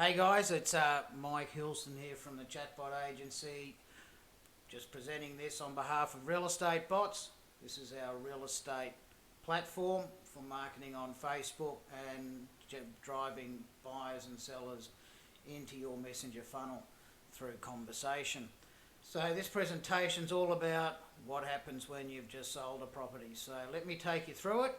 Hey guys, it's Mike Hilston here from the Chatbot Agency, just presenting this on behalf of Real Estate Bots. This is our real estate platform for marketing on Facebook and driving buyers and sellers into your messenger funnel through conversation. So this presentation is all about what happens when you've just sold a property. So let me take you through it.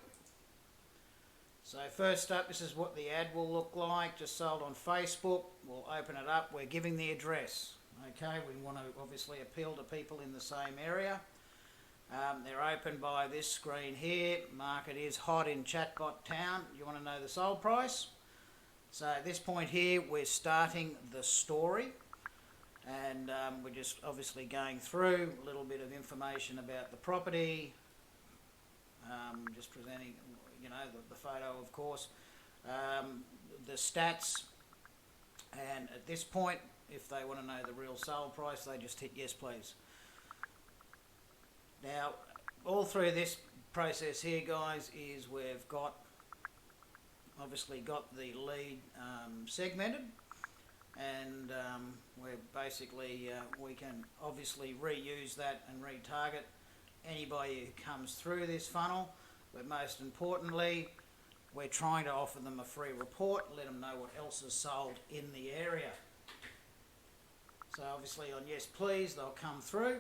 So first up, this is what the ad will look like, just sold on Facebook. We'll open it up, we're giving the address. Okay, we want to obviously appeal to people in the same area. They're opened by this screen here. Market is hot in Chatbot Town. You want to know the sold price? So at this point here, we're starting the story. And we're just obviously going through a little bit of information about the property. Just presenting, the photo, of course, the stats, and at this point, if they want to know the real sale price, they just hit yes, please. Now, all through this process here, guys, is we've obviously got the lead segmented, and we're basically, we can obviously reuse that and retarget anybody who comes through this funnel. But most importantly, we're trying to offer them a free report, let them know what else is sold in the area. So obviously on yes please, they'll come through,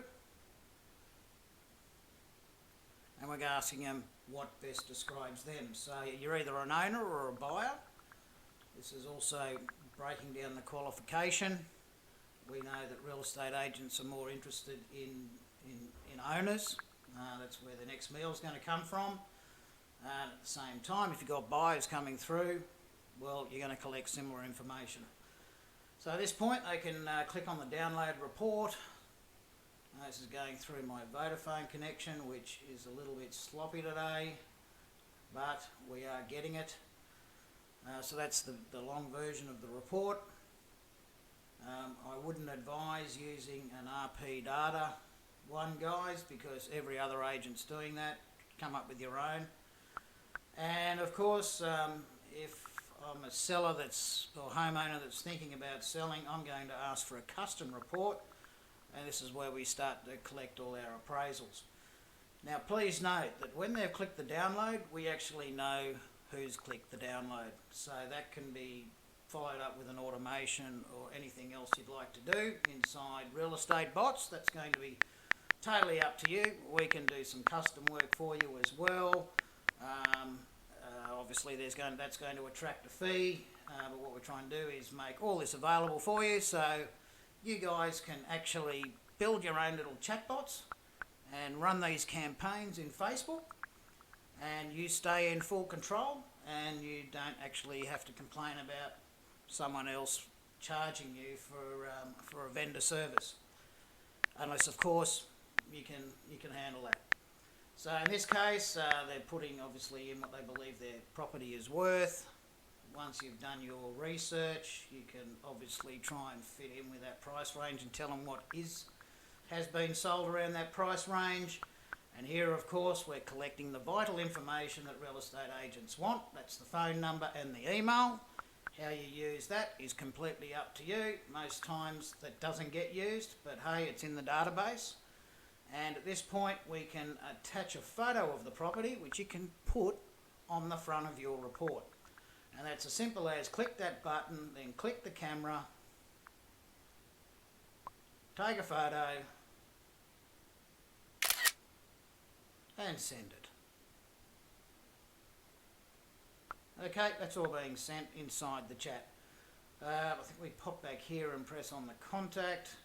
and we're asking them what best describes them. So you're either an owner or a buyer. This is also breaking down the qualification. We know that real estate agents are more interested in owners. That's where the next meal is going to come from. At the same time, if you've got buyers coming through, well, you're going to collect similar information. So at this point, they can click on the download report. This is going through my Vodafone connection, which is a little bit sloppy today, but we are getting it. So that's the long version of the report. I wouldn't advise using an RP data one, guys, because every other agent's doing that. Come up with your own. And of course, if I'm a seller or homeowner that's thinking about selling, I'm going to ask for a custom report, and this is where we start to collect all our appraisals. Now please note that when they've clicked the download, we actually know who's clicked the download, so that can be followed up with an automation or anything else you'd like to do inside Real Estate Bots. That's going to be totally up to you. We can do some custom work for you as well. Obviously that's going to attract a fee, but what we're trying to do is make all this available for you, so you guys can actually build your own little chatbots and run these campaigns in Facebook, and you stay in full control, and you don't actually have to complain about someone else charging you for a vendor service, unless of course you can handle that. So in this case, they're putting obviously in what they believe their property is worth. Once you've done your research, you can obviously try and fit in with that price range and tell them what has been sold around that price range. And here, of course, we're collecting the vital information that real estate agents want. That's the phone number and the email. How you use that is completely up to you. Most times that doesn't get used, but hey, it's in the database. And at this point, we can attach a photo of the property, which you can put on the front of your report. And that's as simple as click that button, then click the camera, take a photo, and send it. Okay, that's all being sent inside the chat. I think we pop back here and press on the contact.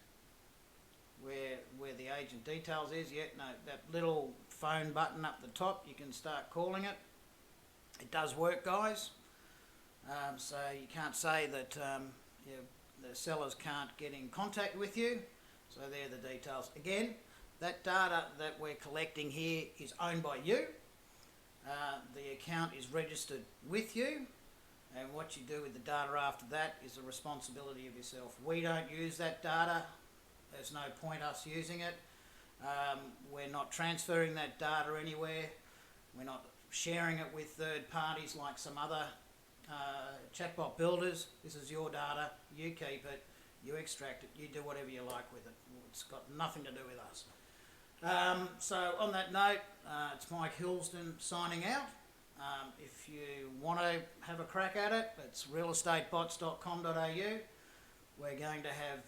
Where the agent details is, that little phone button up the top, you can start calling it. It does work, guys. So you can't say that the sellers can't get in contact with you. So they're the details. Again, that data that we're collecting here is owned by you. The account is registered with you, and what you do with the data after that is the responsibility of yourself. We don't use that data. There's no point us using it. We're not transferring that data anywhere. We're not sharing it with third parties like some other chatbot builders, this is your data, you keep it, you extract it, you do whatever you like with it. It's got nothing to do with us. So on that note, it's Mike Hillsden signing out. If you want to have a crack at it, it's realestatebots.com.au. We're going to have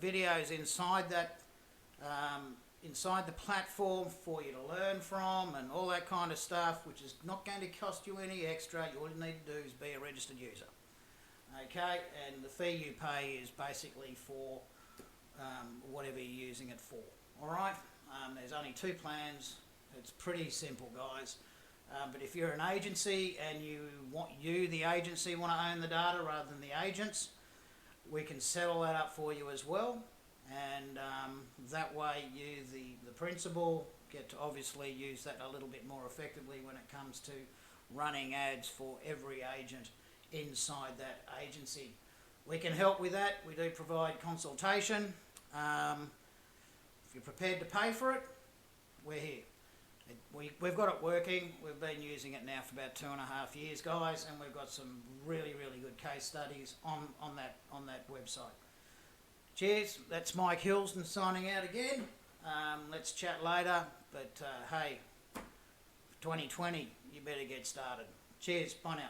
videos inside that, inside the platform for you to learn from and all that kind of stuff, which is not going to cost you any extra. All you need to do is be a registered user. Okay, and the fee you pay is basically for whatever you're using it for. Alright, there's only 2 plans. It's pretty simple, guys. But if you're an agency and the agency, want to own the data rather than the agents, we can settle that up for you as well. And that way you, the principal, get to obviously use that a little bit more effectively when it comes to running ads for every agent inside that agency. We can help with that. We do provide consultation. If you're prepared to pay for it, we're here. We've got it working. We've been using it now for about 2.5 years, guys, and we've got some really, really good case studies on that website. Cheers. That's Mike Hillsden signing out again. Let's chat later. But hey, 2020, you better get started. Cheers. Bye now.